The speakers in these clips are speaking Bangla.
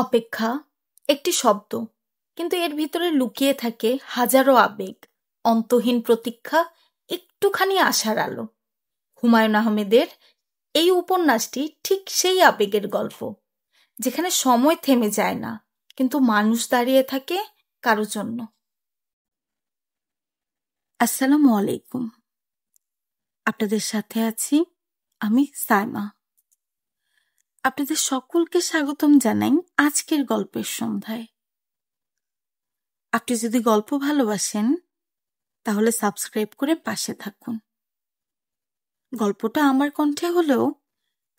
অপেক্ষা একটি শব্দ, কিন্তু এর ভিতরে লুকিয়ে থাকে হাজারো আবেগ, অন্তহীন প্রতীক্ষা, একটুখানি আশার আলো। হুমায়ুন আহমেদের এই উপন্যাসটি ঠিক সেই আবেগের গল্প, যেখানে সময় থেমে যায় না, কিন্তু মানুষ দাঁড়িয়ে থাকে কারো জন্য। আসসালামু আলাইকুম, আপনাদের সাথে আছি আমি সাইমা। আপনাদের সকলকে স্বাগতম জানাই আজকের গল্পের সন্ধ্যায়। আপনি যদি গল্প ভালোবাসেন তাহলে সাবস্ক্রাইব করে পাশে থাকুন। গল্পটা আমার কণ্ঠে হলেও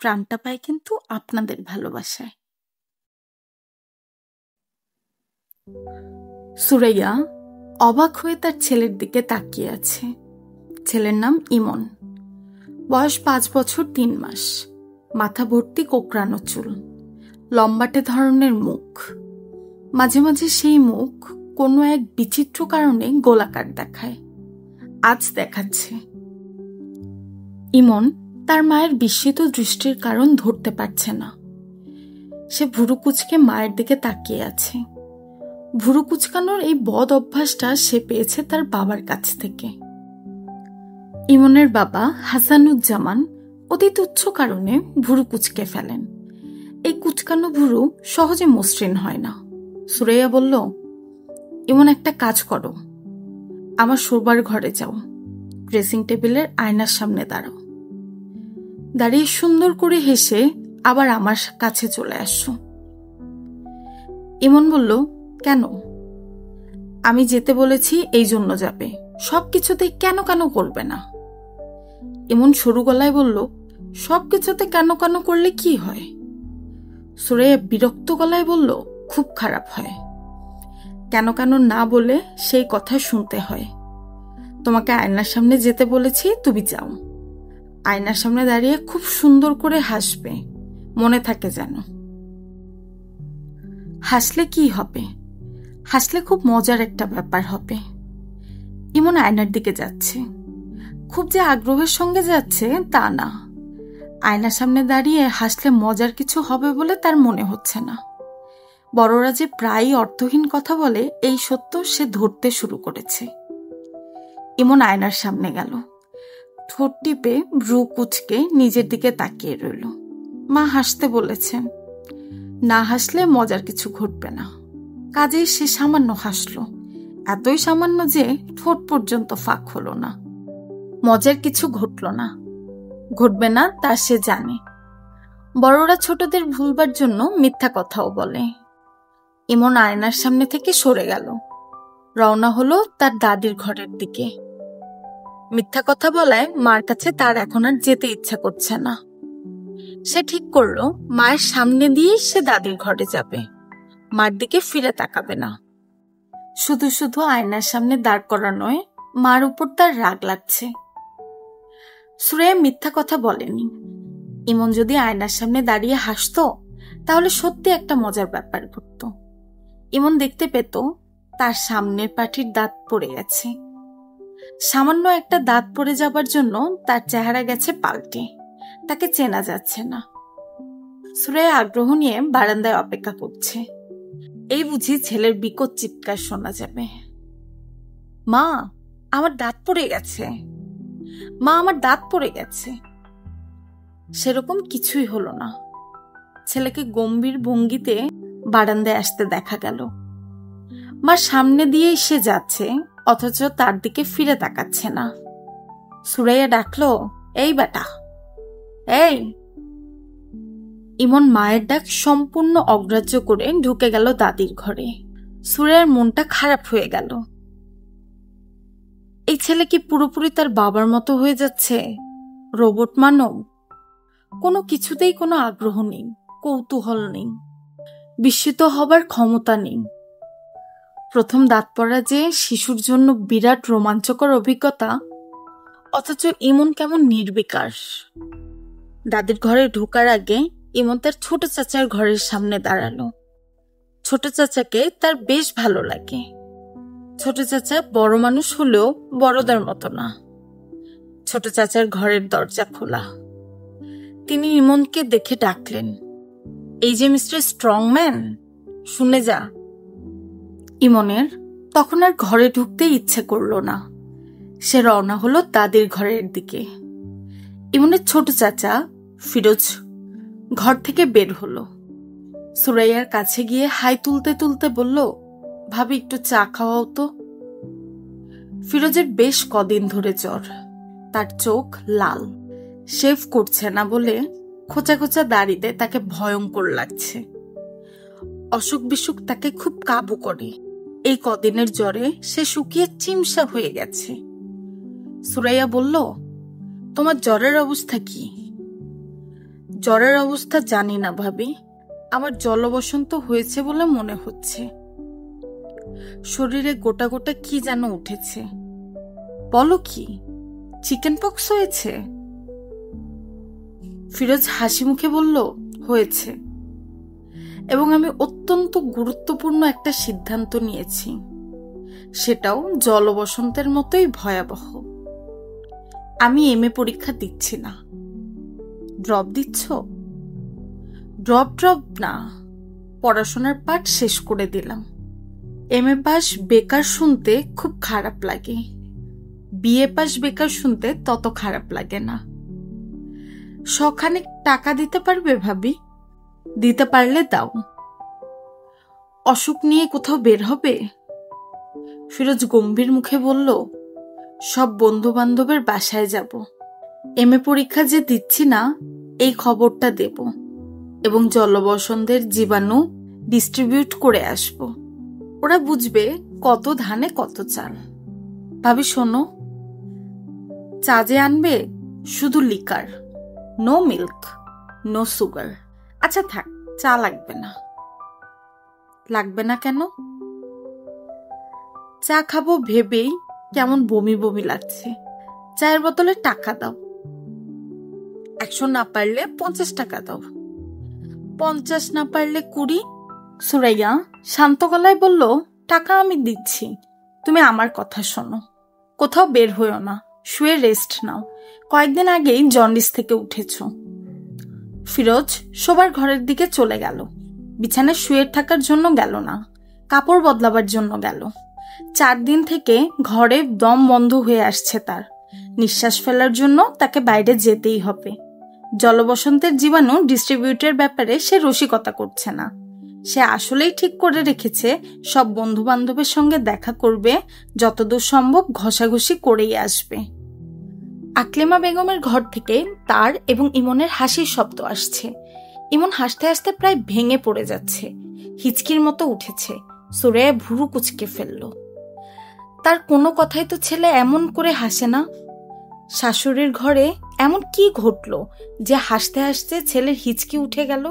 প্রাণটা পায় কিন্তু আপনাদের ভালোবাসায়। সুরাইয়া অবাক হয়ে তার ছেলের দিকে তাকিয়ে আছে। ছেলের নাম ইমন, বয়স 5 বছর 3 মাস, মাথা ভর্তি কোকড়ানো চুল, লম্বাটে ধরনের মুখ। মাঝে মাঝে সেই মুখ কোনো এক বিচিত্র কারণে গোলাকার দেখায়, আজ দেখাচ্ছে। ইমন তার মায়ের বিস্মিত দৃষ্টির কারণ ধরতে পারছে না। সে ভুরু কুচকে মায়ের দিকে তাকিয়ে আছে। ভুরু কুচকানোর এই বদ অভ্যাসটা সে পেয়েছে তার বাবার কাছ থেকে। ইমনের বাবা হাসানুজ্জামান অতি তুচ্ছ কারণে ভুরু কুচকে ফেলেন। এই কুচকানো ভুরু সহজে মসৃণ হয় না। সুরাইয়া বলল, ইমন একটা কাজ করো, আমার শোবার ঘরে যাও, ড্রেসিং টেবিলের আয়নার সামনে দাঁড়াও, দাঁড়িয়ে সুন্দর করে হেসে আবার আমার কাছে চলে আসো। ইমন বলল, কেন? আমি যেতে বলেছি এই জন্য যাবে, সবকিছুতে কেন কেন করবে না। ইমন সরু গলায় বলল, সবকিছুতে কেন কেন করলে কি হয়? সুরাইয়া বিরক্ত গলায় বলল, খুব খারাপ হয়। কেন কেন না বলে সেই কথা শুনতে হয়। তোমাকে আয়নার সামনে যেতে বলেছি, তুমি যাও। আয়নার সামনে দাঁড়িয়ে খুব সুন্দর করে হাসবে, মনে থাকে যেন। হাসলে কি হবে? হাসলে খুব মজার একটা ব্যাপার হবে। ইমন আয়নার দিকে যাচ্ছে। খুব যে আগ্রহের সঙ্গে যাচ্ছে তা না। আয়নার সামনে দাঁড়িয়ে হাসলে মজার কিছু হবে বলে তার মনে হচ্ছে না। বড়রা যে প্রায়ই অর্থহীন কথা বলে, এই সত্য সে ধরতে শুরু করেছে। ইমন আয়নার সামনে গেল, ঠোঁট টিপে ভ্রু কুচকে নিজের দিকে তাকিয়ে রইল। মা হাসতে বলেছেন, না হাসলে মজার কিছু ঘটবে না। কাজেই সে সামান্য হাসল, এতই সামান্য যে ঠোঁট পর্যন্ত ফাঁক হলো না। মজার কিছু ঘটল না, ঘটবে না তা সে জানে। বড়রা ছোটদের ভুলবার জন্য মিথ্যা কথাও বলে। ইমন আয়নার সামনে থেকে সরে গেল, রওনা হলো তার দাদির ঘরের দিকে। মিথ্যা কথা বলায় মার কাছে তার এখন আর যেতে ইচ্ছা করছে না। সে ঠিক করলো মায়ের সামনে দিয়ে সে দাদির ঘরে যাবে, মার দিকে ফিরে তাকাবে না। শুধু শুধু আয়নার সামনে দাঁড় করানোয় মার উপর তার রাগ লাগছে। সুরাইয়া মিথ্যা কথা বলেনি। ইমন যদি আয়নার সামনে দাঁড়িয়ে হাসতো তাহলে সত্যি একটা মজার ব্যাপার ঘটতো। ইমন দেখতে পেত তার সামনের পাটির দাঁত পড়ে গেছে। সামান্য একটা দাঁত পড়ে যাবার জন্য তার চেহারা গেছে পাল্টে, তাকে চেনা যাচ্ছে না। সুরাইয়া আগ্রহ নিয়ে বারান্দায় অপেক্ষা করছে। এই বুঝি ছেলের বিকট চিৎকার শোনা যাবে, মা আমার দাঁত পড়ে গেছে, মা আমার দাঁত পড়ে গেছে। সেরকম কিছুই হলো না। ছেলেকে গম্ভীর ভঙ্গিতে বারান্দায় আসতে দেখা গেল। মার সামনে দিয়েই সে যাচ্ছে, অথচ তার দিকে ফিরে তাকাচ্ছে না। সুরাইয়া ডাকলো, এই বেটা, এই। ইমন মায়ের ডাক সম্পূর্ণ অগ্রাহ্য করে ঢুকে গেল দাদির ঘরে। সুরাইয়ার মনটা খারাপ হয়ে গেল। এই ছেলে কি পুরোপুরি তার বাবার মতো হয়ে যাচ্ছে? রোবট মানব। কোনো কিছুতেই কোনো আগ্রহ নেই, কৌতূহল নেই, বিস্মিত হবার ক্ষমতা নেই। প্রথম দাঁত পড়া যে শিশুর জন্য বিরাট রোমাঞ্চকর অভিজ্ঞতা, অথচ ইমন কেমন নির্বিকার। দাদির ঘরে ঢোকার আগে ইমন তার ছোট চাচার ঘরের সামনে দাঁড়ালো। ছোট চাচাকে তার বেশ ভালো লাগে। ছোট চাচা বড় মানুষ হলেও বড়দের মতো না। ছোট চাচার ঘরের দরজা খোলা। তিনি ইমনকে দেখে ডাকলেন, এই যে মিস্টার স্ট্রংম্যান, শুনে যা। ইমনের তখন আর ঘরে ঢুকতে ইচ্ছে করল না। সে রওনা হলো দাদির ঘরের দিকে। ইমনের ছোট চাচা ফিরোজ ঘর থেকে বের হলো। সুরাইয়ার কাছে গিয়ে হাই তুলতে তুলতে বলল, ভাবি একটু চা খাওয়াও তো। ফিরোজের বেশ কদিন ধরে জ্বর, তার চোখ লাল, শেভ করছে না বলে খোঁচা খোঁচা দাড়িতে তাকে ভয়ঙ্কর লাগছে। অসুখ বিসুখ তাকে খুব কাবু করে। এই কদিনের জ্বরে সে শুকিয়ে চিমসা হয়ে গেছে। সুরাইয়া বলল, তোমার জ্বরের অবস্থা কি? জ্বরের অবস্থা জানি না ভাবি, আমার জলবসন্ত হয়েছে বলে মনে হচ্ছে। শরীরে গোটা গোটা কি যেন উঠেছে। বলো কি, চিকেন পক্স হয়েছে? ফিরোজ হাসি মুখে বলল, হয়েছে, এবং আমি অত্যন্ত গুরুত্বপূর্ণ একটা সিদ্ধান্ত নিয়েছি। সেটাও জলবসন্তের মতোই ভয়াবহ। আমি এমএ পরীক্ষা দিচ্ছি না। ড্রপ দিচ্ছ? ড্রপ না, পড়াশোনার পাঠ শেষ করে দিলাম। এমএ পাস বেকার শুনতে খুব খারাপ লাগে, বিএ পাস বেকার শুনতে তত খারাপ লাগে না। শখানেক টাকা দিতে পারবে ভাবি? দিতে পারলে দাও। অসুখ নিয়ে কোথাও বের হবে? ফিরোজ গম্ভীর মুখে বলল, সব বন্ধু বান্ধবের বাসায় যাব। এমএ পরীক্ষা যে দিচ্ছি না এই খবরটা দেব, এবং জলবসন্তের জীবাণু ডিস্ট্রিবিউট করে আসব। ওরা বুঝবে কত ধানে কত চাল। ভাবি শোনো, চা যে আনবে শুধু liquor, no milk, no sugar. আচ্ছা থাক, চা লাগবে না। লাগবে না কেন? চা খাবো ভেবেই কেমন বমি বমি লাগছে। চায়ের বোতলে টাকা দাও। 100 না পারলে 50 টাকা দাও। 50 না পারলে 20। সুরাইয়া শান্ত গলায় বলল, টাকা আমি দিচ্ছি, তুমি আমার কথা শোনো। কোথাও বের হইও না, শুয়ে রেস্ট নাও। কয়েকদিন আগেই জন্ডিস থেকে উঠেছ। ফিরোজ শোবার ঘরের দিকে চলে গেল। বিছানায় শুয়ে থাকার জন্য গেল না, কাপড় বদলাবার জন্য গেল। 4 দিন থেকে ঘরে দম বন্ধ হয়ে আসছে তার। নিঃশ্বাস ফেলার জন্য তাকে বাইরে যেতেই হবে। জলবসন্তের জীবাণু ডিস্ট্রিবিউটের ব্যাপারে সে রসিকতা করছে না। সে আসলেই ঠিক করে রেখেছে সব বন্ধু বান্ধবের সঙ্গে দেখা করবে, যতদূর সম্ভব ঘষাঘষি করেই আসবে। আকলিমা বেগমের ঘর থেকে তার এবং ইমনের হাসির শব্দ আসছে। ইমন হাসতে হাসতে প্রায় ভেঙে পড়ে যাচ্ছে, হিচকির মতো উঠেছে। সুরাইয়া ভুরু কুচকে ফেলল। তার কোনো কথাই তো ছেলে এমন করে হাসে না। শাশুড়ির ঘরে এমন কি ঘটল যে হাসতে হাসতে ছেলের হিচকি উঠে গেল?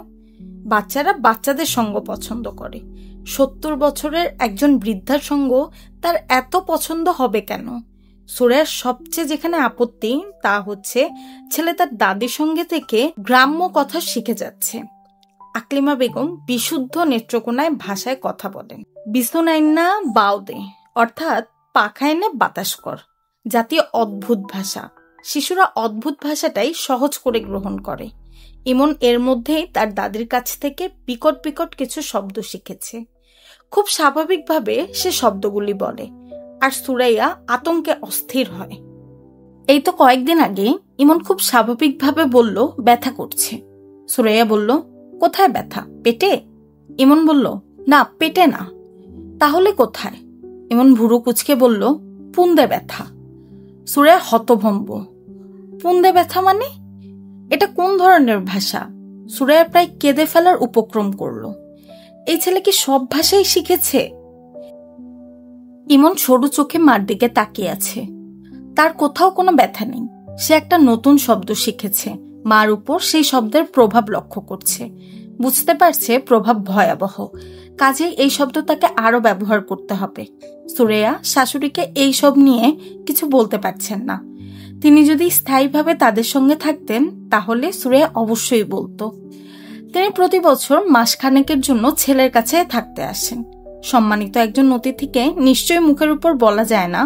বাচ্চারা বাচ্চাদের সঙ্গ পছন্দ করে, 70 বছরের একজন বৃদ্ধার সঙ্গ তার এত পছন্দ হবে কেন? সুরাইয়ার সবচেয়ে যেখানে আপত্তি তা হচ্ছে ছেলে তার দাদির সঙ্গে থেকে গ্রাম্য কথা শিখে যাচ্ছে। আকলিমা বেগম বিশুদ্ধ নেত্রকোনায় ভাষায় কথা বলেন। বিছুনাইন্না বাউদে, অর্থাৎ পাখাইনে বাতাস কর, জাতীয় অদ্ভুত ভাষা। শিশুরা অদ্ভুত ভাষাটাই সহজ করে গ্রহণ করে। ইমন এর মধ্যেই তার দাদির কাছ থেকে বিকট বিকট কিছু শব্দ শিখেছে। খুব স্বাভাবিকভাবে সে শব্দগুলি বলে, আর সুরাইয়া আতঙ্কে অস্থির হয়। এই তো কয়েকদিন আগে ইমন খুব স্বাভাবিকভাবে বলল, ব্যথা করছে। সুরাইয়া বলল, কোথায় ব্যথা? পেটে? ইমন বলল, না পেটে না। তাহলে কোথায়? ইমন ভুরু কুচকে বলল, পুন্দে ব্যথা। সুরাইয়া হতভম্ব। পুন্দে ব্যথা মানে? এটা কোন ধরনের ভাষা? সুরাইয়া প্রায় কেঁদে ফেলার উপক্রম করল। এই ছেলে কি সব ভাষাই শিখেছে? ইমন সরু চোখে মার দিকে তাকিয়ে আছে। তার কোথাও কোনো ব্যথা নেই। সে একটা নতুন শব্দ শিখেছে। মার উপর সেই শব্দের প্রভাব লক্ষ্য করছে, বুঝতে পারছে প্রভাব ভয়াবহ। কাজেই এই শব্দ তাকে আরো ব্যবহার করতে হবে। সুরাইয়া শাশুড়িকে এই সব নিয়ে কিছু বলতে পারছেন না। তিনি যদি স্থায়ীভাবে তাদের সঙ্গে থাকতেন তাহলে সুরাইয়া অবশ্যই বলতো। তিনি প্রতি বছর মাসখানেকের জন্য ছেলের কাছে থাকতে আসেন। সম্মানিত একজন অতিথিকে নিশ্চয়ই মুখের উপর বলা যায় না,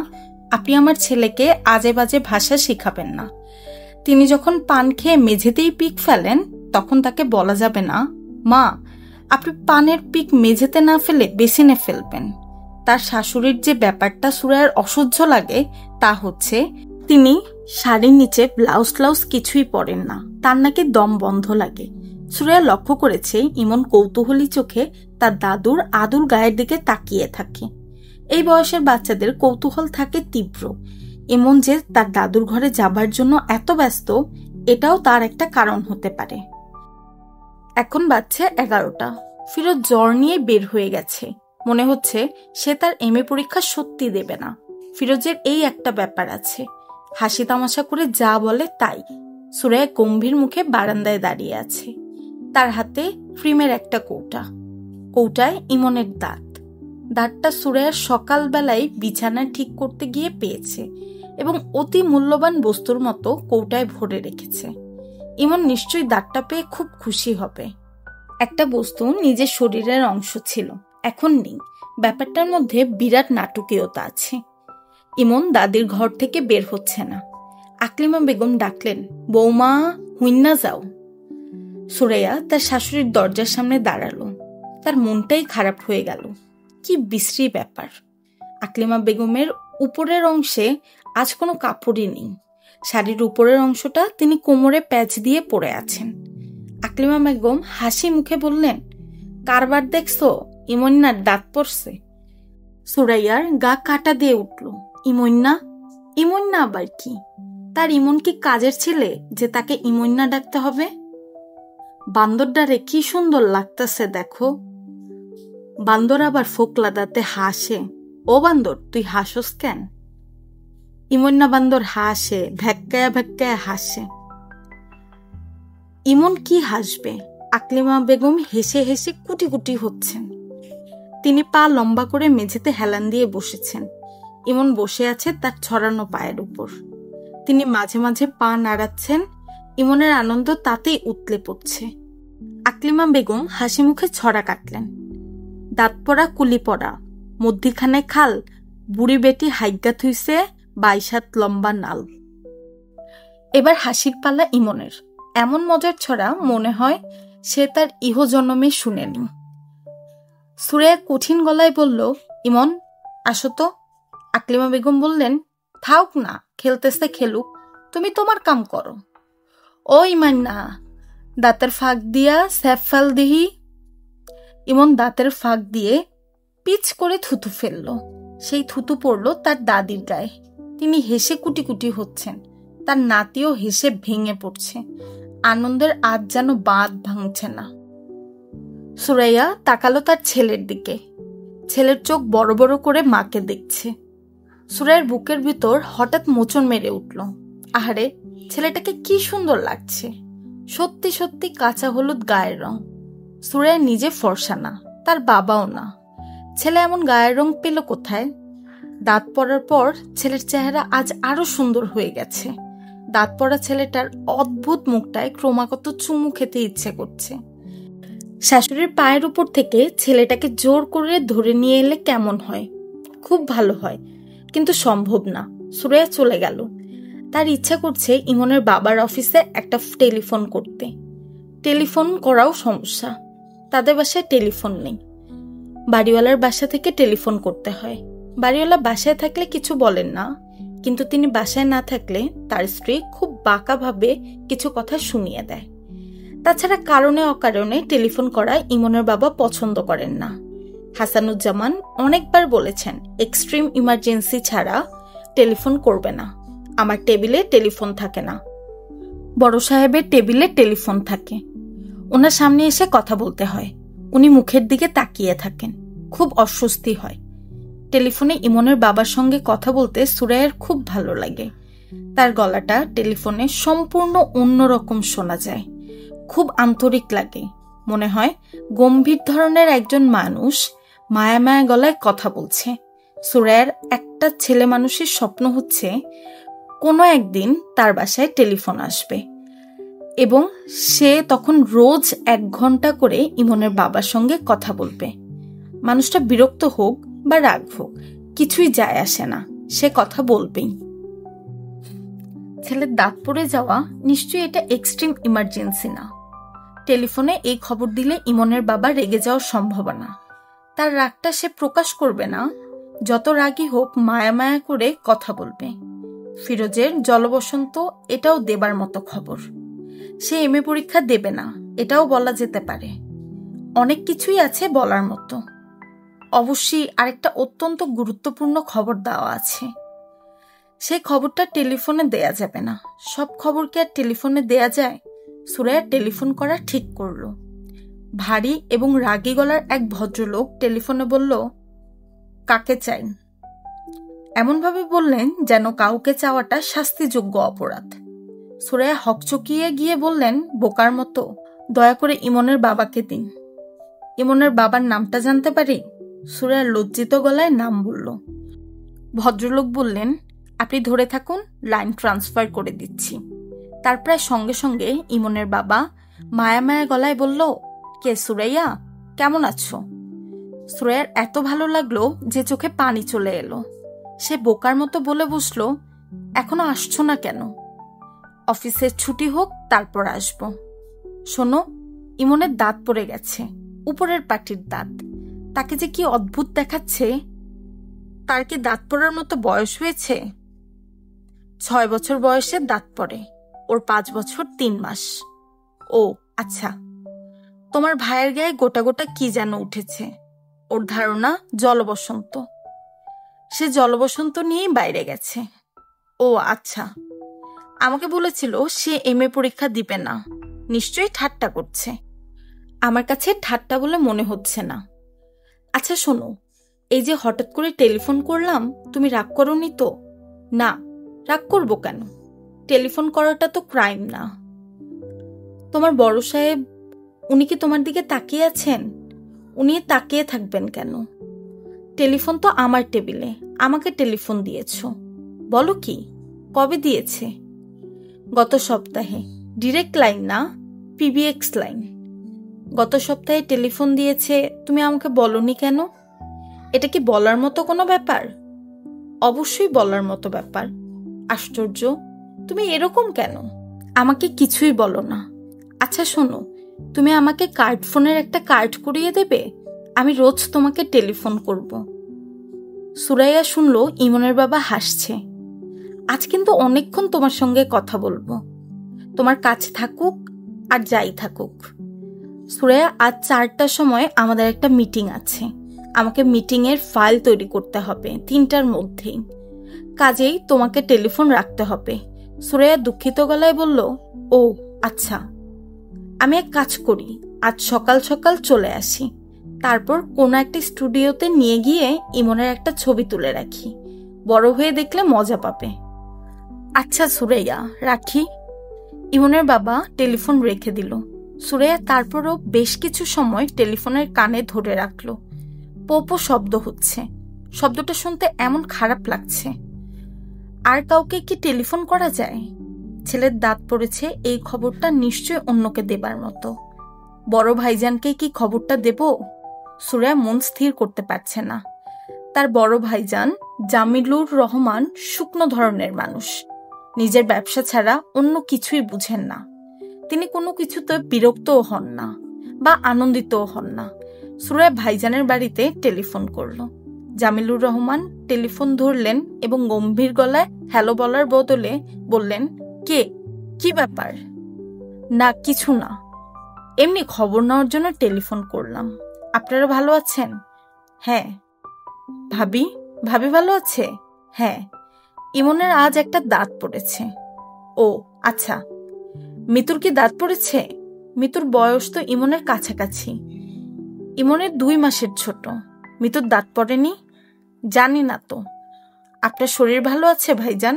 আপনি আমার ছেলেকে আজে বাজে ভাষা শিখাবেন না। তিনি যখন পান খেয়ে মেঝেতেই পিক ফেলেন তখন তাকে বলা যাবে না, মা আপনি পানের পিক মেঝেতে না ফেলে বেসিনে ফেলবেন। তার শাশুড়ির যে ব্যাপারটা সুরাইয়ার অসহ্য লাগে তা হচ্ছে তিনি শাড়ির নিচে ব্লাউজ ট্লাউজ কিছুই পরেন না, তার নাকি দম বন্ধ লাগে। সুরাইয়া লক্ষ্য করেছে ইমন কৌতূহলী চোখে তার দাদুর আদুর গায়ের দিকে তাকিয়ে থাকে। এই বয়সের বাচ্চাদের কৌতূহল থাকে তীব্র। ইমন যে তার দাদুর ঘরে যাবার জন্য এত ব্যস্ত, এটাও তার একটা কারণ হতে পারে। এখন বাজছে 11টা। ফিরোজ জ্বর নিয়ে বের হয়ে গেছে। মনে হচ্ছে সে তার এমএ পরীক্ষা সত্যি দেবে না। ফিরোজের এই একটা ব্যাপার আছে, হাসি তামাশা করে যা বলে তাই। সুরাইয়া গম্ভীর মুখে বারান্দায় দাঁড়িয়ে আছে। তার হাতে ক্রিমের একটা কৌটা, কৌটায় ইমনের দাঁতটা সুরাইয়ার সকালবেলায় বিছানা ঠিক করতে গিয়ে পেয়েছে এবং অতি মূল্যবান বস্তুর মতো কৌটায় ভরে রেখেছে। ইমন নিশ্চয়ই দাঁতটা পেয়ে খুব খুশি হবে। একটা বস্তু নিজের শরীরের অংশ ছিল, এখন নেই। ব্যাপারটার মধ্যে বিরাট নাটকীয়তা আছে। ইমন দাদির ঘর থেকে বের হচ্ছে না। আকলিমা বেগম ডাকলেন, বৌমা হুইন্না যাও। সুরাইয়া তার শাশুড়ির দরজার সামনে দাঁড়ালো। তার মনটাই খারাপ হয়ে গেল। কি বিশ্রী ব্যাপার! আকলিমা বেগমের উপরের অংশে আজ কোনো কাপড়ই নেই। শাড়ির উপরের অংশটা তিনি কোমরে প্যাচ দিয়ে পরে আছেন। আকলিমা বেগম হাসি মুখে বললেন, কারবার দেখছো, ইমন্নার দাঁত পড়ছে। সুরাইয়ার গা কাটা দিয়ে উঠল। ইমন্না আবার কি? তার ইমন কি কাজের ছেলে যে তাকে ইমন্না ডাকতে হবে? বান্দরটারে কি সুন্দর লাগতেছে দেখো। বান্দর আবার ফোকলা দাঁতে হাসে। ও বান্দর, তুই হাসস কেন? ইমন্না বান্দর হাসে, ভ্যাক্কায়া ভ্যাক্কায়া হাসে। ইমন কি হাসবে? আকলিমা বেগম হেসে হেসে কুটি কুটি হচ্ছেন। তিনি পা লম্বা করে মেঝেতে হেলান দিয়ে বসেছেন। ইমন বসে আছে তার ছড়ানো পায়ের উপর। তিনি মাঝে মাঝে পা নাড়াচ্ছেন। ইমনের আনন্দ তাতেই উতলে পড়ছে। আকলিমা বেগম হাসি মুখে ছড়া কাটলেন। দাঁত পড়া কুলি পড়া, মধ্যিখানে খাল, বুড়ি বেটি হাইগা থুইছে 22 হাত লম্বা নাল। এবার হাসির পালা ইমনের। এমন মজার ছড়া মনে হয় সে তার ইহজন্মে শুনেনি। সুরাইয়া কঠিন গলায় বলল, ইমন আসো তো। আকলিমা বেগম বললেন, থাক না, খেলতেছে খেলুক, তুমি তোমার কাম করো। ও ইমান্না, দাঁতের ফাঁক দিয়া স্যাপ ফেল দিহি। ইমন দাঁতের ফাঁক দিয়ে পিচ করে থুতু ফেলল। সেই থুতু পড়ল তার দাদির গায়ে। তিনি হেসে কুটি কুটি হচ্ছেন। তার নাতিও হেসে ভেঙে পড়ছে। আনন্দের আজ যেন বাঁধ ভাঙছে না। সুরাইয়া তাকালো তার ছেলের দিকে। ছেলের চোখ বড় বড় করে মাকে দেখছে। সুরাইয়ার বুকের ভিতর হঠাৎ মোচন মেরে উঠল। আহারে, ছেলেটাকে কি সুন্দর লাগছে। সত্যি সত্যি কাঁচা হলুদ গায়ের রং। সুরাইয়া নিজে ফর্সা না, তার বাবাও না। ছেলে এমন গায়ের রং পেল কোথায়? দাঁত পড়ার পর ছেলের চেহারা আজ আরো সুন্দর হয়ে গেছে। দাঁত পড়া ছেলেটার অদ্ভুত মুখটায় ক্রমাগত চুমু খেতে ইচ্ছে করছে। শাশুড়ির পায়ের উপর থেকে ছেলেটাকে জোর করে ধরে নিয়ে এলে কেমন হয়? খুব ভালো হয়, কিন্তু সম্ভব না। সুরাইয়া চলে গেল। তার ইচ্ছা করছে ইমনের বাবার অফিসে একটা টেলিফোন করতে। টেলিফোন করাও সমস্যা, তাদের বাসায় টেলিফোন নেই। বাড়িওয়ালার বাসা থেকে টেলিফোন করতে হয়। বাড়িওয়ালা বাসায় থাকলে কিছু বলেন না, কিন্তু তিনি বাসায় না থাকলে তার স্ত্রী খুব বাঁকাভাবে কিছু কথা শুনিয়ে দেয়। তাছাড়া কারণে অকারণে টেলিফোন করা ইমনের বাবা পছন্দ করেন না। হাসানুজ্জামান অনেকবার বলেছেন, এক্সট্রিম ইমার্জেন্সি ছাড়া টেলিফোন করবে না। আমার টেবিলে টেলিফোন থাকে না, বড় সাহেবের টেবিলে টেলিফোন থাকে। ওনার সামনে এসে কথা বলতে হয়। উনি মুখের দিকে তাকিয়ে থাকেন, খুব অস্বস্তি হয়। টেলিফোনে ইমনের বাবার সঙ্গে কথা বলতে সুরাইয়ার খুব ভালো লাগে। তার গলাটা টেলিফোনে সম্পূর্ণ অন্যরকম শোনা যায়, খুব আন্তরিক লাগে। মনে হয় গম্ভীর ধরনের একজন মানুষ মায়া মায়া গলায় কথা বলছে। সুরাইয়ার একটা ছেলে মানুষের স্বপ্ন হচ্ছে কোনো একদিন তার বাসায় টেলিফোন আসবে এবং সে তখন রোজ 1 ঘন্টা করে ইমনের বাবার সঙ্গে কথা বলবে। মানুষটা বিরক্ত হোক বা রাগ হোক, কিছুই যায় আসে না, সে কথা বলবেই। ছেলের দাঁত পড়ে যাওয়া নিশ্চয়ই এটা এক্সট্রিম ইমার্জেন্সি না। টেলিফোনে এই খবর দিলে ইমনের বাবা রেগে যাওয়ার সম্ভাবনা। তার রাগটা সে প্রকাশ করবে না, যত রাগই হোক মায়া মায়া করে কথা বলবে। ফিরোজের জলবসন্ত এটাও দেবার মতো খবর। সে এমএ পরীক্ষা দেবে না, এটাও বলা যেতে পারে। অনেক কিছুই আছে বলার মতো। অবশ্যই আরেকটা অত্যন্ত গুরুত্বপূর্ণ খবর দেওয়া আছে। সেই খবরটা টেলিফোনে দেয়া যাবে না। সব খবর কি আর টেলিফোনে দেয়া যায়? সুরাইয়া টেলিফোন করা ঠিক করলো। ভারী এবং রাগী গলার এক ভদ্রলোক টেলিফোনে বলল, কাকে চাই? এমনভাবে বললেন যেন কাউকে চাওয়াটা শাস্তিযোগ্য অপরাধ। সুরাইয়া হকচকিয়ে গিয়ে বললেন বোকার মতো, দয়া করে ইমনের বাবাকে দিন। ইমনের বাবার নামটা জানতে পারি? সুরাইয়া লজ্জিত গলায় নাম বলল। ভদ্রলোক বললেন, আপনি ধরে থাকুন, লাইন ট্রান্সফার করে দিচ্ছি। তার প্রায় সঙ্গে সঙ্গে ইমনের বাবা মায়া মায়া গলায় বলল, কে সুরাইয়া, কেমন আছো? সুরাইয়ার এত ভালো লাগলো যে চোখে পানি চলে এলো। সে বোকার মতো বলে বসলো, এখনো আসছো না কেন? অফিসের ছুটি হোক তারপর আসবো। শোনো, ইমনের দাঁত পড়ে গেছে, উপরের পাটির দাঁত। তাকে যে কি অদ্ভুত দেখাচ্ছে। তার কি দাঁত পড়ার মতো বয়স হয়েছে? 6 বছর বয়সে দাঁত পড়ে, ওর 5 বছর 3 মাস। ও আচ্ছা। তোমার ভাইয়ের গায়ে গোটা গোটা কি যেন উঠেছে। ওর ধারণা জলবসন্ত। সে জলবসন্ত নিয়েই বাইরে গেছে। ও আচ্ছা। আমাকে বলেছিল সে এমএ পরীক্ষা দিবে না। নিশ্চয়ই ঠাট্টা করছে। আমার কাছে ঠাট্টা বলে মনে হচ্ছে না। আচ্ছা শোনো, এই যে হঠাৎ করে টেলিফোন করলাম, তুমি রাগ করোনি তো? না, রাগ করবো কেন? টেলিফোন করাটা তো ক্রাইম না। তোমার বড় সাহেব, উনি কি তোমার দিকে তাকিয়ে আছেন? উনি তাকিয়ে থাকবেন কেন? টেলিফোন তো আমার টেবিলে, আমাকে টেলিফোন দিয়েছ। বলো কি, কবে দিয়েছে? গত সপ্তাহে। ডিরেক্ট লাইন না, পিবিএক্স লাইন। গত সপ্তাহে টেলিফোন দিয়েছে, তুমি আমাকে বলনি কেন? এটা কি বলার মতো কোনো ব্যাপার? অবশ্যই বলার মতো ব্যাপার। আশ্চর্য, তুমি এরকম কেন? আমাকে কিছুই বলো না। আচ্ছা শোনো, তুমি আমাকে কার্ড ফোনের একটা কার্ড করিয়ে দেবে? আমি রোজ তোমাকে টেলিফোন করব। সুরাইয়া শুনল ইমনের বাবা হাসছে। আজ কিন্তু অনেকক্ষণ তোমার সঙ্গে কথা বলবো, তোমার কাজ থাকুক আর যাই থাকুক। সুরাইয়া, আজ 4টার সময় আমাদের একটা মিটিং আছে। আমাকে মিটিংয়ের ফাইল তৈরি করতে হবে 3টার মধ্যেই। কাজেই তোমাকে টেলিফোন রাখতে হবে। সুরাইয়া দুঃখিত গলায় বলল, ও আচ্ছা। আমি এক কাজ করি, আজ সকাল সকাল চলে আসি। তারপর কোনো একটা স্টুডিওতে নিয়ে গিয়ে ইমনের একটা ছবি তুলে রাখি। বড় হয়ে দেখলে মজা পাবে। আচ্ছা সুরাইয়া, রাখি। ইমনের বাবা টেলিফোন রেখে দিল। সুরাইয়া তারপরও বেশ কিছু সময় টেলিফোনের কানে ধরে রাখল। পোপো শব্দ হচ্ছে। শব্দটা শুনতে এমন খারাপ লাগছে। আর কাউকে কি টেলিফোন করা যায়? ছেলের দাঁত পড়েছে, এই খবরটা নিশ্চয় অন্যকে দেবার মতো। বড় ভাইজানকে কি খবরটা দেব? সুরাইয়া মন স্থির করতে পারছে না। তার বড় ভাইজান জামিলুর রহমান শুকনো ধরনের মানুষ। নিজের ব্যবসা ছাড়া অন্য কিছুই বুঝেন না। তিনি কোনো কিছুতে বিরক্তও হন না বা আনন্দিতও হন না। সুরাইয়া ভাইজানের বাড়িতে টেলিফোন করল। জামিলুর রহমান টেলিফোন ধরলেন এবং গম্ভীর গলায় হ্যালো বলার বদলে বললেন, কে, কি ব্যাপার? না কিছু না, এমনি খবর নেওয়ার জন্য টেলিফোন করলাম। আপনারা ভালো আছেন? হ্যাঁ। ভাবি, ভাবি ভালো আছে? হ্যাঁ। ইমনের আজ একটা দাঁত পড়েছে। ও আচ্ছা। মিতুর কি দাঁত পড়েছে? মিতুর বয়স তো ইমনের কাছাকাছি। ইমনের 2 মাসের ছোট। মিতুর দাঁত পড়েনি? জানি না তো। আপনার শরীর ভালো আছে ভাইজান?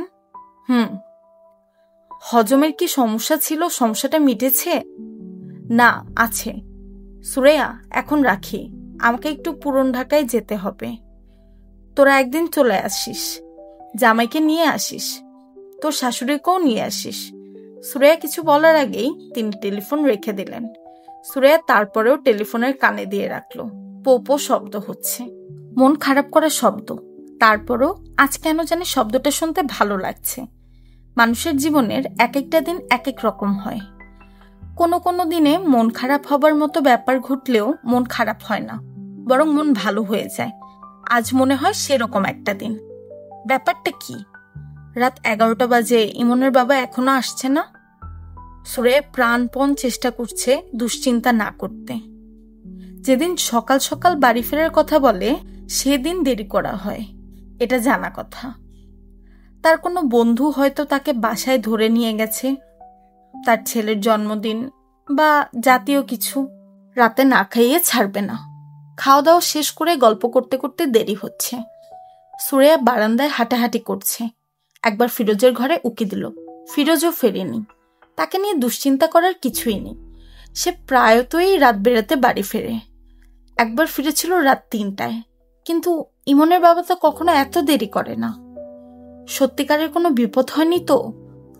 হজমের কি সমস্যা ছিল? সমস্যাটা মিটেছে? না, আছে। সুরাইয়া, এখন রাখি, আমাকে একটু পুরন ঢাকায় যেতে হবে। তোরা একদিন চলে আসিস, জামাইকে নিয়ে আসিস, তোর শাশুড়িকেও নিয়ে আসিস। সুরাইয়া কিছু বলার আগেই তিনি টেলিফোন রেখে দিলেন। সুরাইয়া তারপরেও টেলিফোনের কানে দিয়ে রাখলো। পোপো শব্দ হচ্ছে, মন খারাপ করা শব্দ। তারপরও আজ কেন জানি শব্দটা শুনতে ভালো লাগছে। মানুষের জীবনের এক একটা দিন এক এক রকম হয়। কোনো কোনো দিনে মন খারাপ হবার মতো ব্যাপার ঘটলেও মন খারাপ হয় না, বরং মন ভালো হয়ে যায়। আজ মনে হয় সেরকম একটা দিন। ব্যাপারটা কি? রাত 11টা বাজে, ইমনের বাবা এখনো আসছে না। সুরাইয়া প্রাণপণ চেষ্টা করছে দুশ্চিন্তা না করতে। যেদিন সকাল সকাল বাড়ি ফেরার কথা বলে সেদিন দেরি করা হয়, এটা জানা কথা। তার কোনো বন্ধু হয়তো তাকে বাসায় ধরে নিয়ে গেছে, তার ছেলের জন্মদিন বা জাতীয় কিছু। রাতে না খাইয়ে ছাড়বে না। খাওয়া দাওয়া শেষ করে গল্প করতে করতে দেরি হচ্ছে। সুরাইয়া বারান্দায় হাঁটাহাঁটি করছে। একবার ফিরোজের ঘরে উকি দিল, ফিরোজও ফেরেনি। তাকে নিয়ে দুশ্চিন্তা করার কিছুই নেই। সে প্রায়তই রাত বেড়াতে বাড়ি ফেরে। একবার ফিরেছিল রাত 3টায়, কিন্তু ইমনের বাবা তো কখনো এত দেরি করে না। সত্যিকারের কোনো বিপদ হয়নি তো?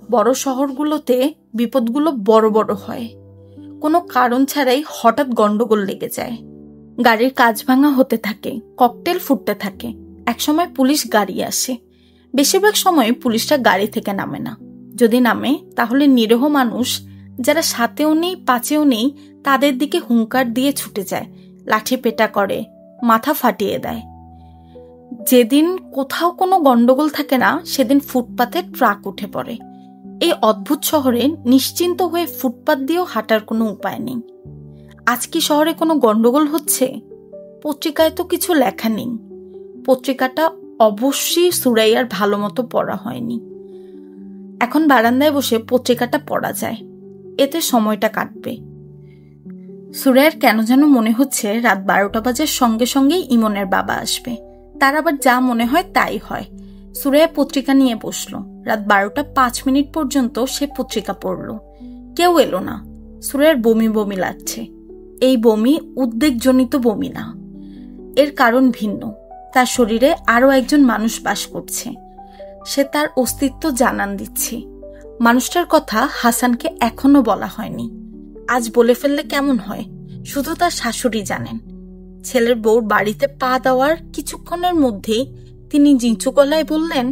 বড় শহরগুলোতে বিপদগুলো বড় বড় হয়, কোনো কারণ ছাড়াই হঠাৎ গন্ডগোল লেগে যায়। গাড়ির কাঁচ ভাঙা হতে থাকে, ককটেল ফুটতে থাকে। একসময় পুলিশ গাড়ি আসে। বেশিরভাগ সময় পুলিশরা গাড়ি থেকে নামে না। যদি নামে তাহলে নিরীহ মানুষ যারা সাথেও নেই পাচেও নেই তাদের দিকে হুঙ্কার দিয়ে ছুটে যায়, লাঠি পেটা করে, মাথা ফাটিয়ে দেয়। যেদিন কোথাও কোনো গন্ডগোল থাকে না সেদিন ফুটপাতে ট্রাক উঠে পড়ে। এই অদ্ভুত শহরে নিশ্চিন্ত হয়ে ফুটপাত দিয়েও হাঁটার কোনো উপায় নেই। আজ কি শহরে কোনো গন্ডগোল হচ্ছে? পত্রিকায় তো কিছু লেখা নেই। পত্রিকাটা অবশ্যই সুরাইয়ার ভালো মতো পড়া হয়নি। এখন বারান্দায় বসে পত্রিকাটা পড়া যায়, এতে সময়টা কাটবে। সুরাইয়ার কেন যেন মনে হচ্ছে রাত 12টা বাজার সঙ্গে সঙ্গেই ইমনের বাবা আসবে। তার আবার যা মনে হয় তাই হয়। সুরাইয়া পত্রিকা নিয়ে বসলো। রাত 12টা 5 মিনিট পর্যন্ত সে পত্রিকা পড়ল। কেউ এলো না। সুরাইয়ার বমি বমি লাগছে। এই বমি উদ্বেগজনিত বমি না, এর কারণ ভিন্ন। তার শরীরে আরো একজন মানুষ বাস করছে। সে তার অস্তিত্ব জানান দিচ্ছে। মানুষটার কথা হাসানকে এখনো বলা হয়নি। আজ বলে ফেললে কেমন হয়? শুধু তার শাশুড়ি জানেন। ছেলের বউর বাড়িতে পা দেওয়ার কিছুক্ষণের মধ্যেই তিনি জিঞ্চু গলায় বললেন,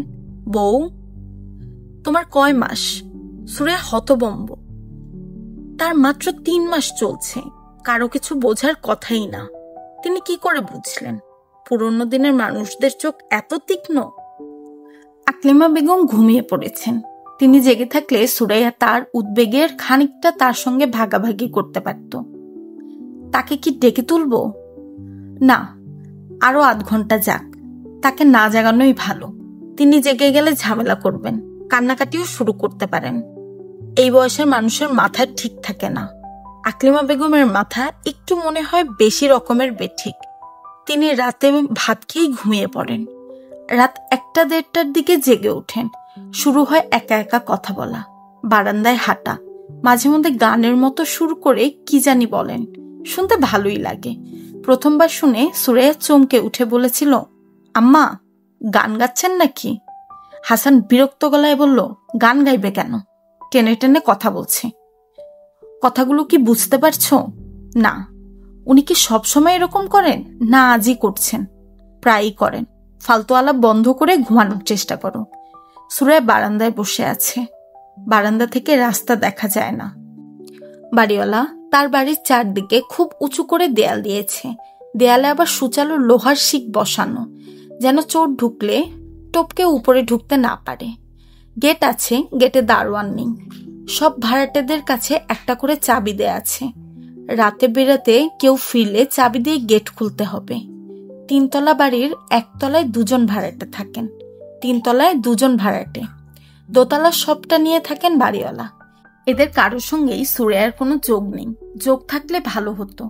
বউ, তোমার কয় মাস? সুরাইয়া হতবম্ব। তার মাত্র 3 মাস চলছে। কারো কিছু বোঝার কথাই না। তিনি কি করে বুঝলেন? পুরনো দিনের মানুষদের চোখ এত তীক্ষ্ণ? আকলিমা বেগম ঘুমিয়ে পড়েছেন। তিনি জেগে থাকলে সুরাইয়া তার উদ্বেগের খানিকটা তার সঙ্গে ভাগাভাগি করতে পারত। তাকে কি ডেকে তুলব? না, আরো 8 ঘন্টা যাক। তাকে না জাগানোই ভালো। তিনি জেগে গেলে ঝামেলা করবেন, কান্নাকাটিও শুরু করতে পারেন। এই বয়সের মানুষের মাথা ঠিক থাকে না। আকলিমা বেগমের মাথা একটু মনে হয় বেশি রকমের বেঠিক। তিনি রাতে ভাত খেয়েই ঘুমিয়ে পড়েন। রাত 1টা-1:30টার দিকে জেগে ওঠেন। শুরু হয় একা একা কথা বলা, বারান্দায় হাঁটা, মাঝে মধ্যে গানের মতো সুর করে কি জানি বলেন। শুনতে ভালোই লাগে। প্রথমবার শুনে সুরাইয়া চমকে উঠে বলেছিল, আম্মা, গান গাচ্ছেন নাকি? হাসান বিরক্ত গলায় বলল, গান গাইবে কেন? টেনে টেনে কথা বলছে। কথাগুলো কি বুঝতে পারছো? না। উনি কি সবসময় এরকম করেন, না আজই করছেন? প্রায়ই করেন। ফালতু আলাপ বন্ধ করে ঘুমানোর চেষ্টা করো। সুরাইয়া বারান্দায় বসে আছে। বারান্দা থেকে রাস্তা দেখা যায় না। বাড়িওয়ালা তার বাড়ির চারদিকে খুব উঁচু করে দেয়াল দিয়েছে। দেয়ালে আবার সুচালো লোহার শিক বসানো, যেন চোর ঢুকলে টপকে উপরে ঢুকতে না পারে। গেট আছে, গেটে দারোয়ান নেই। সব ভাড়াটেদের কাছে একটা করে চাবি দেয়া আছে। রাতে বেরাতে কেউ ফিরলে চাবি দিয়ে গেট খুলতে হবে। 3 তলা বাড়ির 1 তলায় 2 জন ভাড়াটে থাকেন, 3 তলায় 2 জন ভাড়াটে, দোতলা সবটা নিয়ে থাকেন বাড়িওয়ালা। এদের কারোর সঙ্গেই সুরাইয়ার কোনো যোগ নেই। যোগ থাকলে ভালো হতো।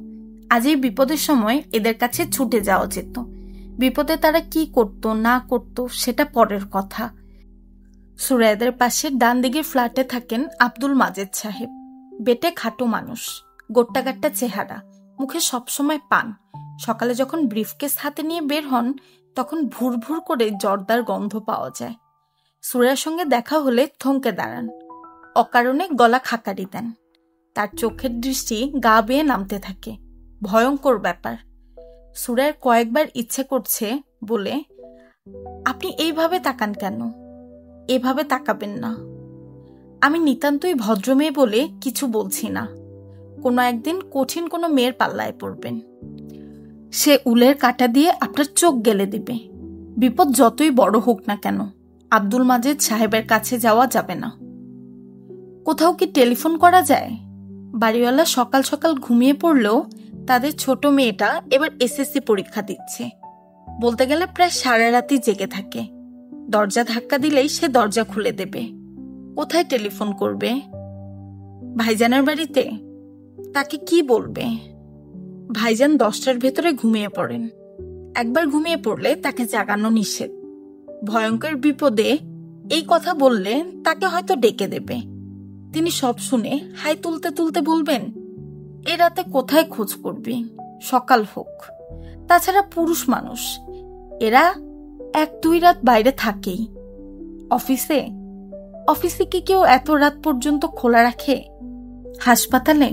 আজ এই বিপদের সময় এদের কাছে ছুটে যাওয়া যেত। বিপদে তারা কি করত না করত সেটা পরের কথা। সুরাইয়াদের পাশে ডান দিকের ফ্ল্যাটে থাকেন আব্দুল মাজেদ সাহেব। বেটে খাটো মানুষ, গোট্টাগাট্টা চেহারা, মুখে সবসময় পান। সকালে যখন ব্রিফকেস হাতে নিয়ে বের হন তখন ভুর ভুর করে জর্দার গন্ধ পাওয়া যায়। সুরাইয়ার সঙ্গে দেখা হলে থমকে দাঁড়ান, অকারণে গলা খাকারি দেন। তার চোখের দৃষ্টি গা বেয়ে নামতে থাকে। ভয়ঙ্কর ব্যাপার। সুরাইয়ার কয়েকবার ইচ্ছে করছে বলে, আপনি এইভাবে তাকান কেন? এভাবে তাকাবেন না। আমি নিতান্তই ভদ্রমেয়ে বলে কিছু বলছি না। কোনো একদিন কঠিন কোনো মেয়ের পাল্লায় পড়বেন। সে উলের কাঁটা দিয়ে আপনার চোখ গেলে দিবে। বিপদ যতই বড় হোক না কেন, আব্দুল মাজেদ সাহেবের কাছে যাওয়া যাবে না। কোথাও কি টেলিফোন করা যায়? বাড়িওয়ালা সকাল সকাল ঘুমিয়ে পড়লেও তাদের ছোট মেয়েটা এবার এসএসসি পরীক্ষা দিচ্ছে। বলতে গেলে প্রায় সারা রাতই জেগে থাকে। দরজা ধাক্কা দিলেই সে দরজা খুলে দেবে। কোথায় টেলিফোন করবে? ভাইজানের বাড়িতে? তাকে কি বলবে? ভাইজান 10টার ভেতরে ঘুমিয়ে পড়েন। একবার ঘুমিয়ে পড়লে তাকে জাগানো নিষেধ। ভয়ঙ্কর বিপদে এই কথা বললে তাকে হয়তো ডেকে দেবে। তিনি সব শুনে হাই তুলতে তুলতে বলবেন, এ রাতে কোথায় খোঁজ করবি? সকাল হোক। তাছাড়া পুরুষ মানুষ, এরা 1-2 রাত বাইরে থাকেই। অফিসে কি কেউ এত রাত পর্যন্ত খোলা রাখে? হাসপাতালে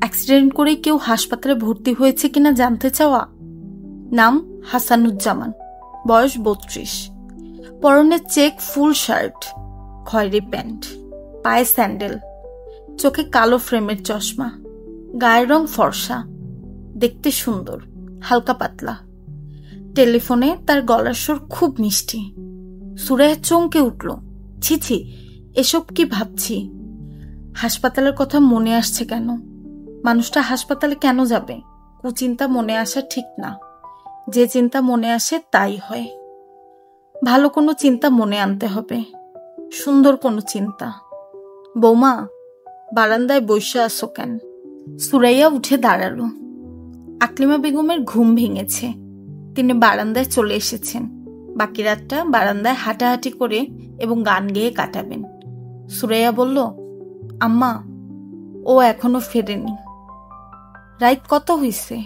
অ্যাক্সিডেন্ট করে কেউ হাসপাতালে ভর্তি হয়েছে কিনা জানতে চাওয়া। নাম হাসানুজ্জামান, বয়স 32, পরনে চেক ফুল শার্ট, খয়েরি প্যান্ট, পায়ে স্যান্ডেল, চোখে কালো ফ্রেমের চশমা, গায়ের রং ফর্সা, দেখতে সুন্দর, হালকা পাতলা। টেলিফোনে তার গলার স্বর খুব মিষ্টি। সুরাইয়া চমকে উঠল। ছি, এসব কি ভাবছি? হাসপাতালের কথা মনে আসছে কেন? মানুষটা হাসপাতালে কেন যাবে? কুচিন্তা মনে আসা ঠিক না। যে চিন্তা মনে আসে তাই হয়। ভালো কোনো চিন্তা মনে আনতে হবে, সুন্দর কোনো চিন্তা। বৌমা, বারান্দায় বসে আসো কেন? সুরাইয়া উঠে দাঁড়ালো। আকলিমা বেগমের ঘুম ভেঙেছে। তিনি বারান্দায় চলে এসেছেন। বাকি রাতটা বারান্দায় হাঁটাহাঁটি করে এবং গান গেয়ে কাটাবেন। সুরাইয়া বলল, আম্মা, ও এখনো ফেরেনি। রাত কত হইছে?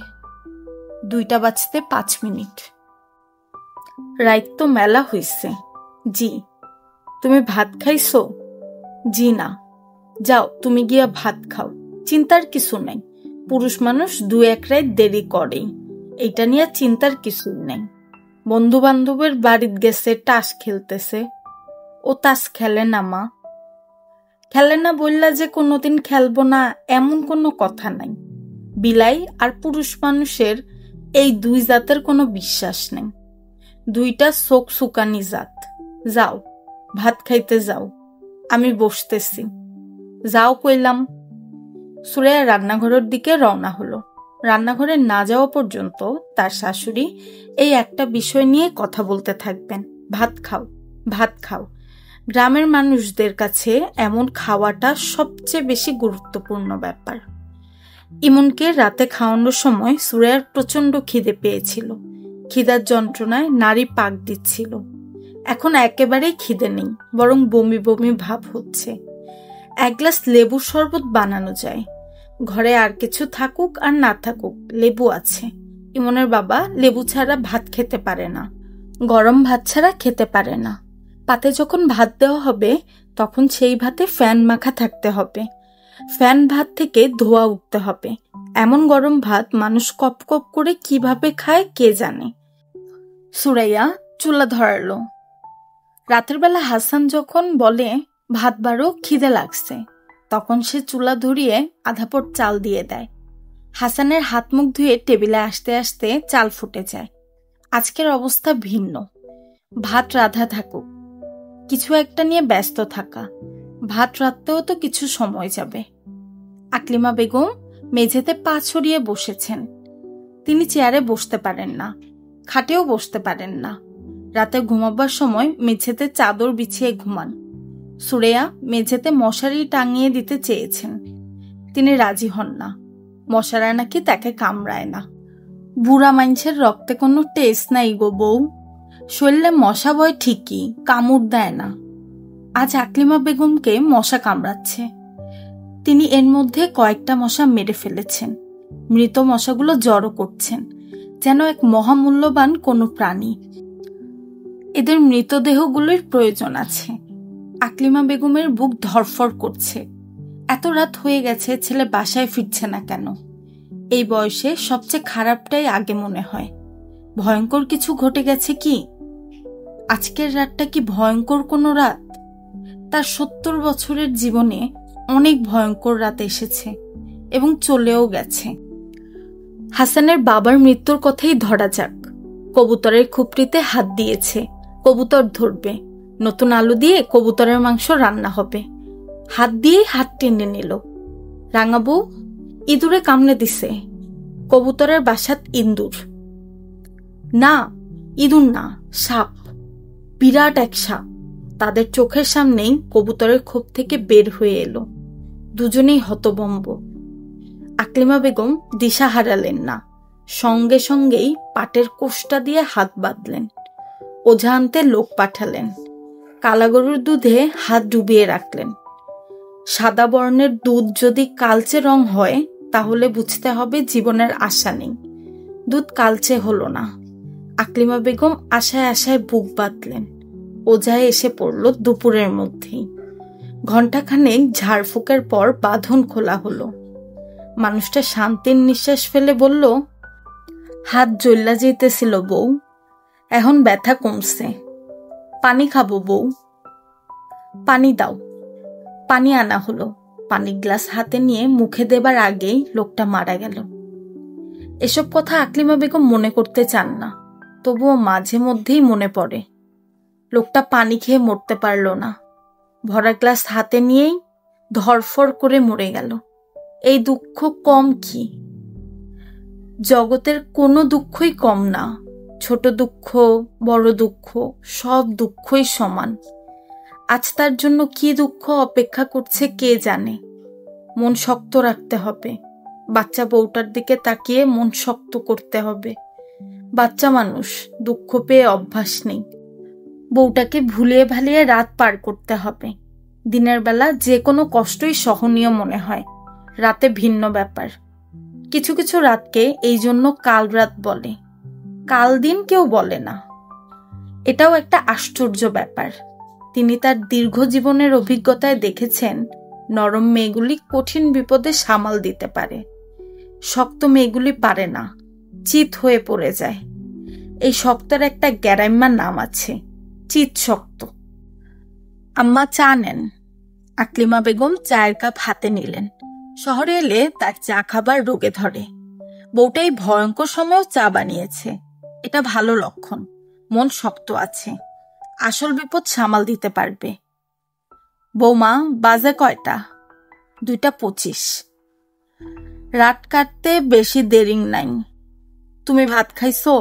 2টা বাজতে 5 মিনিট। রাত তো মেলা হইছে। জি। তুমি ভাত খাইছো? জি না। যাও, তুমি গিয়া ভাত খাও। চিন্তার কিছু নাই। পুরুষ মানুষ 2-1 রাত দেরি করেই। এইটা নিয়ে চিন্তার কিছুই নাই। বন্ধু বান্ধবের বাড়িত গেছে, টাস খেলতেছে। ও তাস খেলে না মা। খেলে না বললা যে কোনোদিন খেলবো না এমন কোনো কথা নাই। বিলাই আর পুরুষ মানুষের এই 2 জাতের কোনো বিশ্বাস নেই। 2টা চোখ সুকানি জাত। যাও, ভাত খাইতে যাও। আমি বসতেছি। যাও কইলাম। সুরাইয়া রান্নাঘরের দিকে রওনা হলো। রান্নাঘরে না যাওয়া পর্যন্ত তার শাশুড়ি এই একটা বিষয় নিয়ে কথা বলতে থাকবেন। ভাত খাও, ভাত খাও। গ্রামের মানুষদের কাছে এমন খাওয়াটা সবচেয়ে বেশি গুরুত্বপূর্ণ ব্যাপার। ইমনকে রাতে খাওয়ানোর সময় সুরাইয়ার প্রচন্ড খিদে পেয়েছিল। খিদার যন্ত্রণায় নাড়ি পাক দিচ্ছিল। এখন একেবারেই খিদে নেই, বরং বমি বমি ভাব হচ্ছে। 1 গ্লাস লেবুর শরবত বানানো যায়। ঘরে আর কিছু থাকুক আর না থাকুক, লেবু আছে। ইমনের বাবা লেবু ছাড়া ভাত খেতে পারে না, গরম ভাত ছাড়া খেতে পারে না। পাতে যখন ভাত দেওয়া হবে তখন সেই ভাতে ফ্যান মাখা থাকতে হবে। ফ্যান ভাত থেকে ধোয়া উঠতে হবে। এমন গরম ভাত মানুষ কপ কপ করে কিভাবে খায় কে জানে। সুরাইয়া চুলা ধরালো। রাতের বেলা হাসান যখন বলে ভাত বাড়ো, খিদে লাগছে, তখন সে চুলা ধরিয়ে আধাপট চাল দিয়ে দেয়। হাসানের হাত মুখ ধুয়ে টেবিলে আসতে আসতে চাল ফুটে যায়। আজকের অবস্থা ভিন্ন। ভাত রাধা থাকুক, কিছু একটা নিয়ে ব্যস্ত থাকা। ভাত রাঁধতেও তো কিছু সময় যাবে। আকলিমা বেগম মেঝেতে পা ছড়িয়ে বসেছেন। তিনি চেয়ারে বসতে পারেন না, খাটেও বসতে পারেন না। রাতে ঘুমাবার সময় মেঝেতে চাদর বিছিয়ে ঘুমান। সুরাইয়া মেঝেতে মশারি টাঙিয়ে দিতে চেয়েছেন। তিনি রাজি হন না। মশারা নাকি তাকে কামড়ায় না। বুড়া মানুষের রক্তে কোনো টেস্ট নাই গো বউ। শরীরে মশা বয় ঠিকই, কামড় দেয় না। আজ আকলিমা বেগমকে মশা কামড়াচ্ছে। তিনি এর মধ্যে কয়েকটা মশা মেরে ফেলেছেন। মৃত মশাগুলো জড়ো করছেন যেন এক মহামূল্যবান কোনো প্রাণী। এদের মৃতদেহগুলোর প্রয়োজন আছে। আকলিমা বেগমের বুক ধরফর করছে। এত রাত হয়ে গেছে, ছেলে বাসায় ফিরছে না কেন? এই বয়সে সবচেয়ে খারাপটাই আগে মনে হয়। ভয়ঙ্কর কিছু ঘটে গেছে কি? আজকের রাতটা কি ভয়ঙ্কর কোনো রাত? তার 70 বছরের জীবনে অনেক ভয়ঙ্কর রাত এসেছে। এবং চলেও গেছে। হাসানের বাবার মৃত্যুর কথাই ধরা যাক। কবুতরের খুপড়িতে হাত দিয়েছে, কবুতর ধরবে, নতুন আলু দিয়ে কবুতরের মাংস রান্না হবে। হাত দিয়েই হাত টেনে নিল। রাঙাবু ইঁদুরে কামড়ে দিছে, কবুতরের বাসাত ইন্দুর। না, ইঁদুর না, সাপ, বিরাট এক সাপ তাদের চোখের সামনেই কবুতরের খোপ থেকে বের হয়ে এলো। দুজনেই হতভম্ব। আকলিমা বেগম দিশা হারালেন না, সঙ্গে সঙ্গেই পাটের কোষ্টা দিয়ে হাত বাঁধলেন। ওঝা আনতে লোক পাঠালেন। কালাগরুর দুধে হাত ডুবিয়ে রাখলেন। সাদা বর্ণের দুধ যদি কালচে রং হয় তাহলে বুঝতে হবে জীবনের আশা নেই। দুধ কালচে হলো না। আকলিমা বেগম আশায় আশায় বুক বাঁধলেন। ওঝায় এসে পড়ল দুপুরের মধ্যেই। ঘণ্টাখানেক ঝাড়ফুঁকের পর বাঁধন খোলা হলো। মানুষটা শান্তির নিঃশ্বাস ফেলে বলল, হাত জ্বল্লা যেতেছিল বউ, এখন ব্যথা কমছে। পানি খাবো বউ? পানি দাও। পানি আনা হলো। পানির গ্লাস হাতে নিয়ে মুখে দেবার আগেই লোকটা মারা গেল। এসব কথা আকলিমা বেগম মনে করতে চান না, তবুও মাঝে মধ্যেই মনে পড়ে। লোকটা পানি খেয়ে মরতে পারল না, ভরা গ্লাস হাতে নিয়েই ধরফর করে মরে গেল। এই দুঃখ কম কি? জগতের কোনো দুঃখই কম না। ছোট দুঃখ, বড় দুঃখ, সব দুঃখই সমান। আজ তার জন্য কি দুঃখ অপেক্ষা করছে কে জানে। মন শক্ত রাখতে হবে। বাচ্চা বউটার দিকে তাকিয়ে মন শক্ত করতে হবে। বাচ্চা মানুষ, দুঃখ পেয়ে অভ্যাস নেই। বউটাকে ভুলিয়ে ভালিয়ে রাত পার করতে হবে। দিনের বেলা যে কোনো কষ্টই সহনীয় মনে হয়, রাতে ভিন্ন ব্যাপার। কিছু কিছু রাতকে এই জন্য কাল রাত বলে, কাল দিন কেউ বলে না। এটাও একটা আশ্চর্য ব্যাপার। তিনি তার দীর্ঘ জীবনের অভিজ্ঞতায় দেখেছেন, নরম মেয়েগুলি কঠিন বিপদে সামাল দিতে পারে, শক্ত মেয়েগুলি পারে না, চিত হয়ে পড়ে যায়। এই শক্তের একটা গ্যারাইম্মা নাম আছে, চিত শক্ত। আম্মা চা নেন। আকলিমা বেগম চায়ের কাপ হাতে নিলেন। শহরে এলে তার চা খাবার রোগে ধরে। বউটাই ভয়ঙ্কর সময়েও চা বানিয়েছে, এটা ভালো লক্ষণ। মন শক্ত আছে, আসল বিপদ সামাল দিতে পারবে। বৌমা, বাজে কয়টা? 2:25। রাত কাটতে বেশি দেরি নাই। তুমি ভাত খাইছো?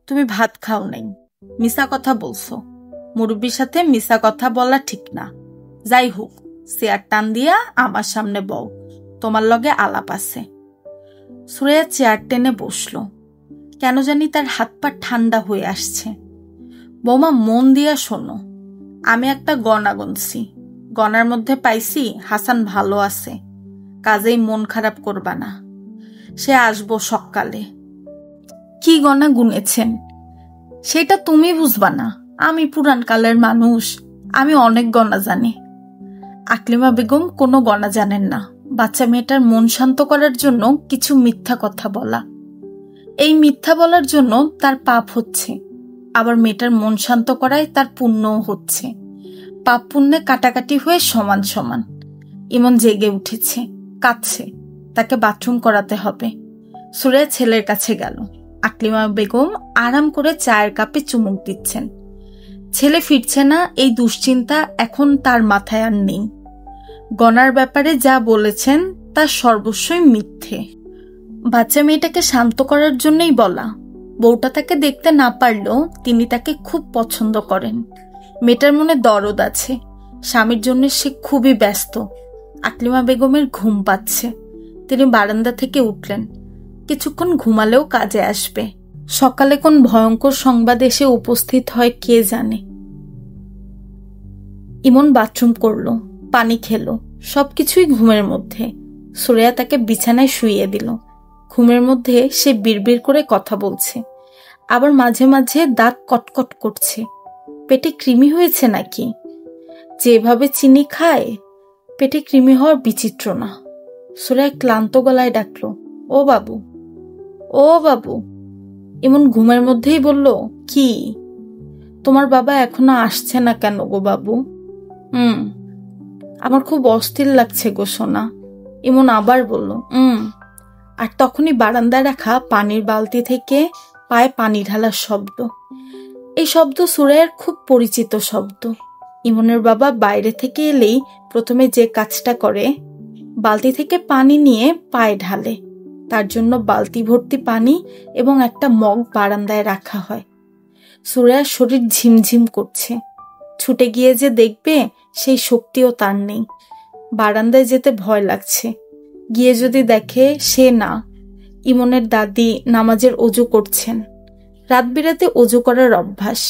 তুমি ভাত খাও নাই, মিশা কথা বলছো। মুরব্বীর সাথে মিশা কথা বলা ঠিক না। যাই হোক, চেয়ার টান দিয়া আমার সামনে বও, তোমার লগে আলাপ আছে। সুরাইয়া চেয়ার টেনে বসলো। কেন জানি তার হাত পা ঠান্ডা হয়ে আসছে। বৌমা, মন দিয়া শোনো, আমি একটা গণা গুনছি। গণার মধ্যে পাইছি হাসান ভালো আছে, কাজেই মন খারাপ করবা না। সে আসবো সকালে। কি গণা গুনেছেন সেটা তুমি বুঝবা না, আমি পুরান কালের মানুষ, আমি অনেক গণা জানি। আকলিমা বেগম কোনো গণা জানেন না। বাচ্চা মেয়েটার মন শান্ত করার জন্য কিছু মিথ্যা কথা বলা। এই মিথ্যা বলার জন্য তার পাপ হচ্ছে, আবার মেয়েটার মন শান্ত করায় তার পুণ্যও হচ্ছে। পাপ পুণ্যে কাটাকাটি হয়ে সমান সমান। ইমন জেগে উঠেছে, কাঁদছে, তাকে বাথরুম করাতে হবে। সুরাইয়া ছেলের কাছে গেল। আকলিমা বেগম আরাম করে চায়ের কাপে চুমুক দিচ্ছেন। ছেলে ফিরছে না, এই দুশ্চিন্তা এখন তার মাথায় আর নেই। গনার ব্যাপারে যা বলেছেন তা সর্বস্বই মিথ্যে। বাচ্চা মেয়েটাকে শান্ত করার জন্যই বলা। বউটা তাকে দেখতে না পারলেও তিনি তাকে খুব পছন্দ করেন। মেয়েটার মনে দরদ আছে, স্বামীর জন্য সে খুবই ব্যস্ত। আকলিমা বেগমের ঘুম পাচ্ছে। তিনি বারান্দা থেকে উঠলেন। কিছুক্ষণ ঘুমালেও কাজে আসবে। সকালে কোন ভয়ঙ্কর সংবাদ এসে উপস্থিত হয় কে জানে। ইমন বাথরুম করলো, পানি খেলো, সবকিছুই ঘুমের মধ্যে। সুরাইয়া তাকে বিছানায় শুইয়ে দিল। ঘুমের মধ্যে সে বিড়বিড় করে কথা বলছে, আবার মাঝে মাঝে দাঁত কটকট করছে। পেটে কৃমি হয়েছে নাকি? যেভাবে চিনি খায়, পেটে কৃমি হওয়ার বিচিত্র না। সুরাইয়া ক্লান্ত গলায় ডাকলো, ও বাবু, ও বাবু। এমন ঘুমের মধ্যেই বলল, কি? তোমার বাবা এখনো আসছে না কেন গো বাবু? আমার খুব অস্থির লাগছে গো সোনা। ইমন আবার বলল আর তখনই বারান্দায় রাখা পানির বালতি থেকে পায়ে পানি ঢালার শব্দ। এই শব্দ সুরাইয়ার খুব পরিচিত শব্দ। ইমনের বাবা বাইরে থেকে এলেই প্রথমে যে কাজটা করে, বালতি থেকে পানি নিয়ে পায়ে ঢালে। তার জন্য বালতি ভর্তি পানি এবং একটা মগ বারান্দায় রাখা হয়। সুরাইয়ার শরীর ঝিমঝিম করছে। ছুটে গিয়ে যে দেখবে সেই শক্তিও তার নেই। বারান্দায় যেতে ভয় লাগছে। গিয়ে যদি দেখে সে না, ইমনের দাদি নামাজের অজু করছেন। রাত বিরাতে অজু করার অভ্যাস।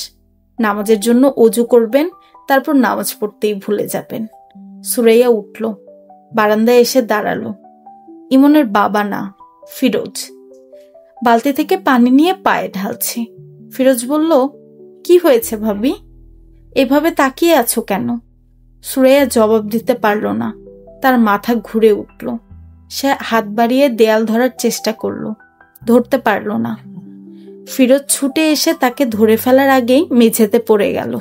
নামাজের জন্য অজু করবেন, তারপর নামাজ পড়তেই ভুলে যাবেন। সুরাইয়া উঠল, বারান্দায় এসে দাঁড়ালো। ইমনের বাবা না, ফিরোজ। বালতি থেকে পানি নিয়ে পায়ে ঢালছে। ফিরোজ বলল, কি হয়েছে ভাবি? এভাবে তাকিয়ে আছো কেন? সুরাইয়া জবাব দিতে পারল না। তার মাথা ঘুরে উঠল। সে হাত বাড়িয়ে দেয়াল ধরার চেষ্টা করল, ধরতে পারল না। ফিরোজ ছুটে এসে তাকে ধরে ফেলার আগেই মেঝেতে পড়ে গেল।